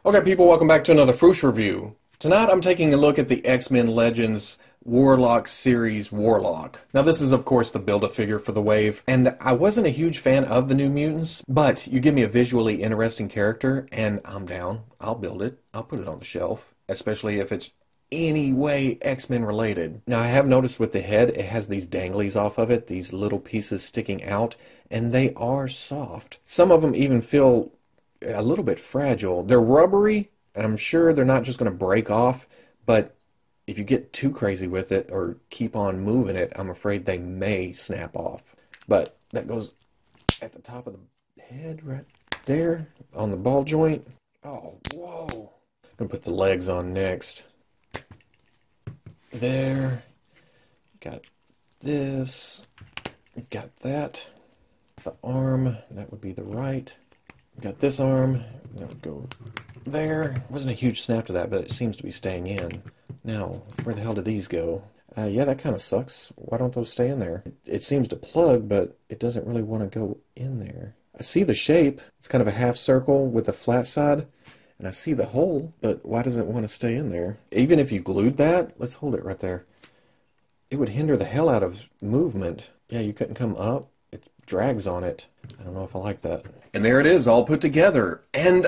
Okay, people, welcome back to another Fwoosh review. Tonight I'm taking a look at the X-Men Legends Warlock series Warlock. Now this is of course the Build-A-Figure for the wave, and I wasn't a huge fan of the New Mutants, but you give me a visually interesting character and I'm down. I'll build it. I'll put it on the shelf, especially if it's any way X-Men related. Now I have noticed with the head, it has these danglies off of it, these little pieces sticking out, and they are soft. Some of them even feel a little bit fragile. They're rubbery, and I'm sure they're not just going to break off, but if you get too crazy with it or keep on moving it, I'm afraid they may snap off. But that goes at the top of the head right there on the ball joint. Oh, whoa. I'm going to put the legs on next. There. Got this. Got that. The arm, that would be the right. Got this arm, that would go there. Wasn't a huge snap to that, but it seems to be staying in. Now, where the hell did these go? Yeah, that kind of sucks. Why don't those stay in there? It seems to plug, but it doesn't really want to go in there. I see the shape. It's kind of a half circle with a flat side. And I see the hole, but why doesn't it want to stay in there? Even if you glued that, let's hold it right there. It would hinder the hell out of movement. Yeah, you couldn't come up. It drags on it. I don't know if I like that. And there it is, all put together. And,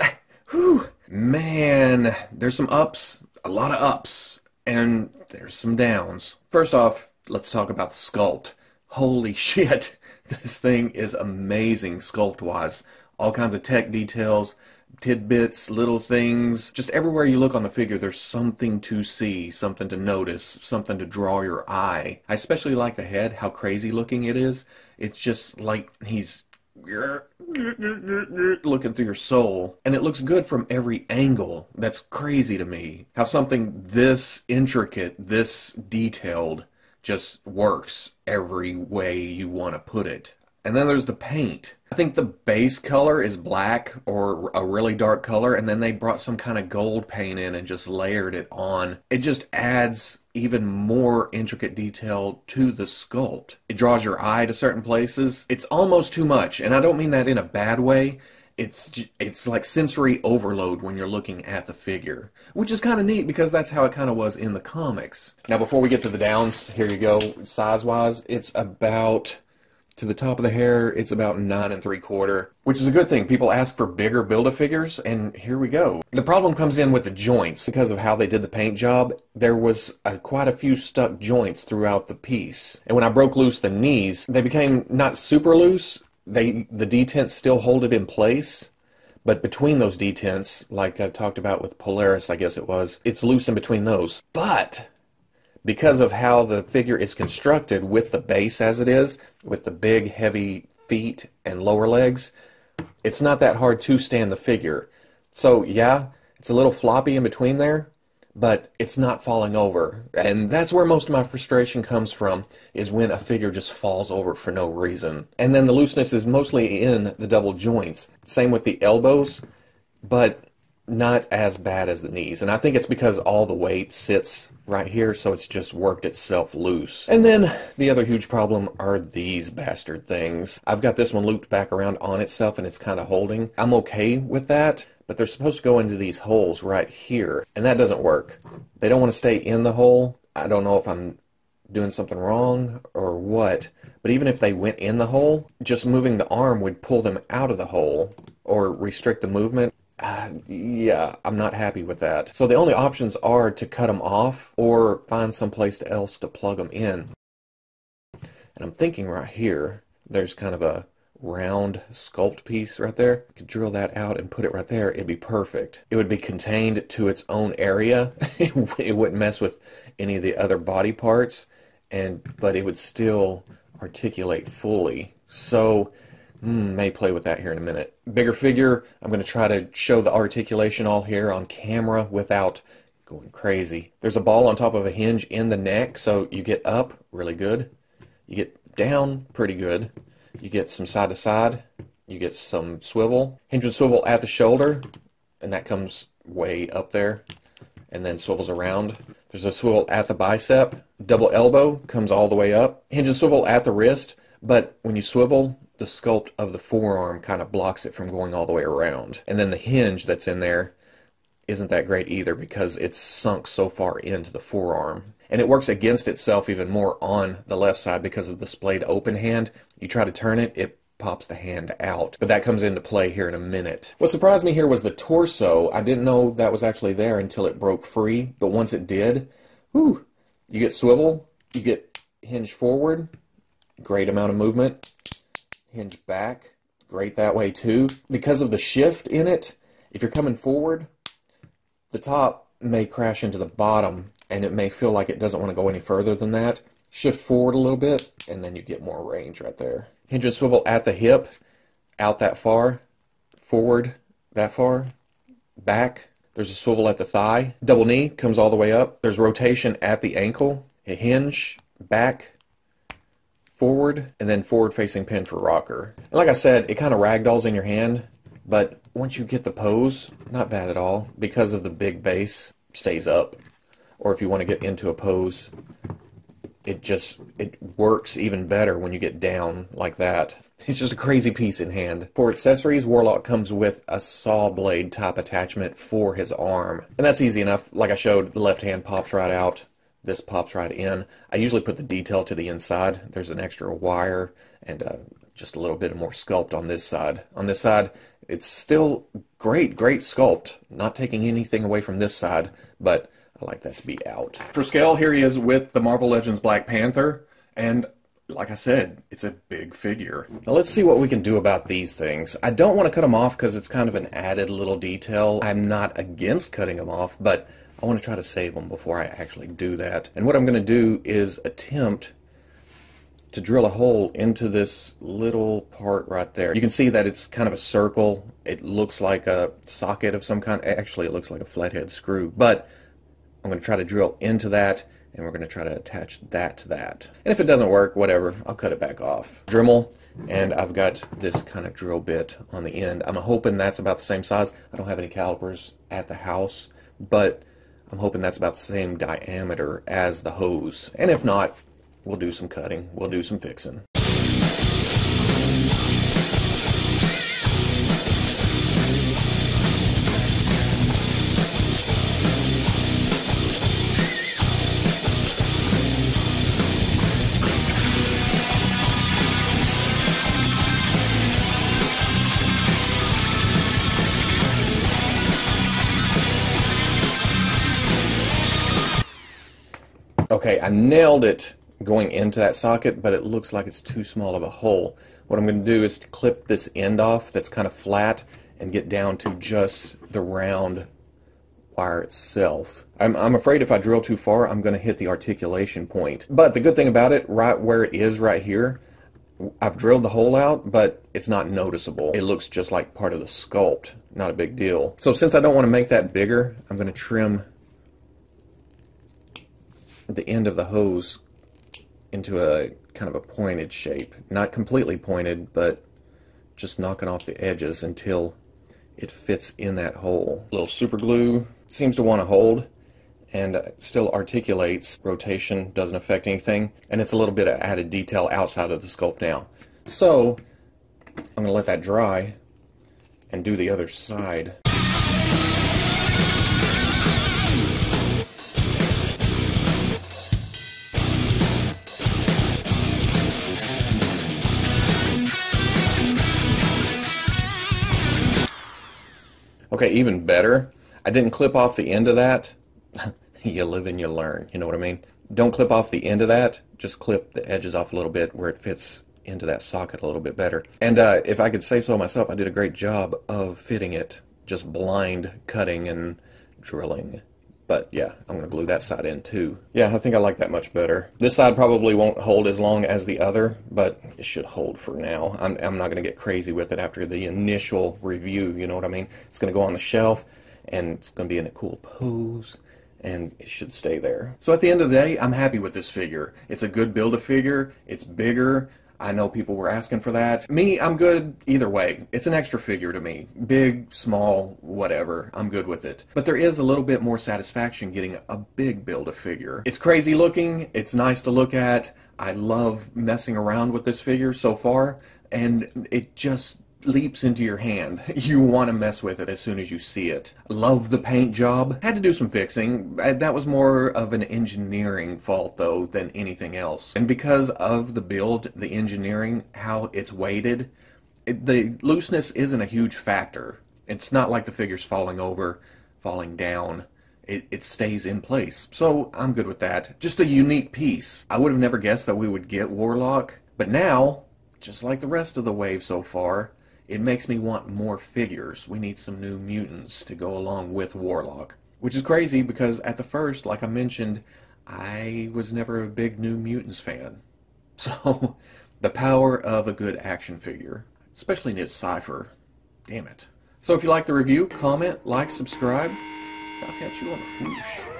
whew, man, there's some ups, a lot of ups, and there's some downs. First off, let's talk about the sculpt. Holy shit, this thing is amazing sculpt-wise. All kinds of tech details, tidbits, little things. Just everywhere you look on the figure, there's something to see, something to notice, something to draw your eye. I especially like the head, how crazy looking it is. It's just like he's looking through your soul, and it looks good from every angle. That's crazy to me. How something this intricate, this detailed, just works every way you want to put it. And then there's the paint. I think the base color is black or a really dark color, and then they brought some kind of gold paint in and just layered it on. It just adds even more intricate detail to the sculpt. It draws your eye to certain places. It's almost too much, and I don't mean that in a bad way. It's like sensory overload when you're looking at the figure, which is kind of neat because that's how it kind of was in the comics. Now before we get to the downs, here you go. Size-wise, it's about... to the top of the hair, it's about 9 3/4, which is a good thing. People ask for bigger Build-A-Figures, and here we go. The problem comes in with the joints. Because of how they did the paint job, there was quite a few stuck joints throughout the piece. And when I broke loose the knees, they became not super loose. The detents still hold it in place, but between those detents, like I talked about with Polaris, I guess it was, it's loose in between those. But because of how the figure is constructed with the base as it is, with the big heavy feet and lower legs, it's not that hard to stand the figure. So yeah, it's a little floppy in between there, but it's not falling over. And that's where most of my frustration comes from, is when a figure just falls over for no reason. And then the looseness is mostly in the double joints. Same with the elbows, but not as bad as the knees. And I think it's because all the weight sits right here, so it's just worked itself loose. And then the other huge problem are these bastard things. I've got this one looped back around on itself and it's kind of holding. I'm okay with that, but they're supposed to go into these holes right here, and that doesn't work. They don't want to stay in the hole. I don't know if I'm doing something wrong or what, but even if they went in the hole, just moving the arm would pull them out of the hole or restrict the movement. Yeah, I'm not happy with that. So the only options are to cut them off or find someplace else to plug them in. And I'm thinking right here, there's kind of a round sculpt piece right there. I could drill that out and put it right there. It'd be perfect. It would be contained to its own area. It wouldn't mess with any of the other body parts, but it would still articulate fully. So may play with that here in a minute. Bigger figure, I'm going to try to show the articulation all here on camera without going crazy. There's a ball on top of a hinge in the neck, so you get up, really good. You get down, pretty good. You get some side to side. You get some swivel. Hinge and swivel at the shoulder, and that comes way up there, and then swivels around. There's a swivel at the bicep. Double elbow comes all the way up. Hinge and swivel at the wrist, but when you swivel, the sculpt of the forearm kind of blocks it from going all the way around. And then the hinge that's in there isn't that great either because it's sunk so far into the forearm. And it works against itself even more on the left side because of the splayed open hand. You try to turn it, it pops the hand out. But that comes into play here in a minute. What surprised me here was the torso. I didn't know that was actually there until it broke free. But once it did, whew, you get swivel, you get hinge forward, great amount of movement, hinge back, great that way too. Because of the shift in it, if you're coming forward, the top may crash into the bottom and it may feel like it doesn't want to go any further than that. Shift forward a little bit and then you get more range right there. Hinge and swivel at the hip, out that far, forward that far, back. There's a swivel at the thigh. Double knee comes all the way up. There's rotation at the ankle, a hinge, back, forward, and then forward facing pin for rocker. And like I said, it kind of ragdolls in your hand, but once you get the pose, not bad at all. Because of the big base, stays up. Or if you want to get into a pose, it works even better when you get down like that. It's just a crazy piece in hand. For accessories, Warlock comes with a saw blade type attachment for his arm. And that's easy enough. Like I showed, the left hand pops right out. This pops right in. I usually put the detail to the inside. There's an extra wire and just a little bit more sculpt on this side. On this side, it's still great sculpt. Not taking anything away from this side, but I like that to be out. For scale, here he is with the Marvel Legends Black Panther, and like I said, it's a big figure. Now let's see what we can do about these things. I don't want to cut them off because it's kind of an added little detail. I'm not against cutting them off, but I want to try to save them before I actually do that. And what I'm going to do is attempt to drill a hole into this little part right there. You can see that it's kind of a circle. It looks like a socket of some kind. Actually, it looks like a flathead screw, but I'm going to try to drill into that, and we're going to try to attach that to that. And if it doesn't work, whatever, I'll cut it back off. Dremel, and I've got this kind of drill bit on the end. I'm hoping that's about the same size. I don't have any calipers at the house, but I'm hoping that's about the same diameter as the hose. And if not, we'll do some cutting. We'll do some fixing. Okay, I nailed it going into that socket, but it looks like it's too small of a hole. What I'm going to do is to clip this end off that's kind of flat and get down to just the round wire itself. I'm afraid if I drill too far, I'm going to hit the articulation point. But the good thing about it, right where it is right here, I've drilled the hole out, but it's not noticeable. It looks just like part of the sculpt. Not a big deal. So since I don't want to make that bigger, I'm going to trim the end of the hose into a kind of a pointed shape. Not completely pointed, but just knocking off the edges until it fits in that hole. A little super glue seems to want to hold and still articulates. Rotation doesn't affect anything, and it's a little bit of added detail outside of the sculpt now. So I'm going to let that dry and do the other side. Okay, even better, I didn't clip off the end of that. You live and you learn, you know what I mean? Don't clip off the end of that, just clip the edges off a little bit where it fits into that socket a little bit better. And if I could say so myself, I did a great job of fitting it, just blind cutting and drilling. But yeah, I'm going to glue that side in too. Yeah, I think I like that much better. This side probably won't hold as long as the other, but it should hold for now. I'm not going to get crazy with it after the initial review, you know what I mean? It's going to go on the shelf, and it's going to be in a cool pose, and it should stay there. So at the end of the day, I'm happy with this figure. It's a good Build-A-Figure. It's bigger. I know people were asking for that. Me, I'm good either way. It's an extra figure to me. Big, small, whatever. I'm good with it. But there is a little bit more satisfaction getting a big Build-A-Figure. It's crazy looking. It's nice to look at. I love messing around with this figure so far. And it just leaps into your hand. You want to mess with it as soon as you see it. Love the paint job. Had to do some fixing. That was more of an engineering fault, though, than anything else. And because of the build, the engineering, how it's weighted, the looseness isn't a huge factor. It's not like the figure's falling over, falling down. It stays in place. So I'm good with that. Just a unique piece. I would have never guessed that we would get Warlock. But now, just like the rest of the wave so far, it makes me want more figures. We need some new mutants to go along with Warlock. Which is crazy because at the first, like I mentioned, I was never a big New Mutants fan. So, the power of a good action figure. Especially in its Cypher. Damn it. So if you like the review, comment, like, subscribe. I'll catch you on the Fwoosh.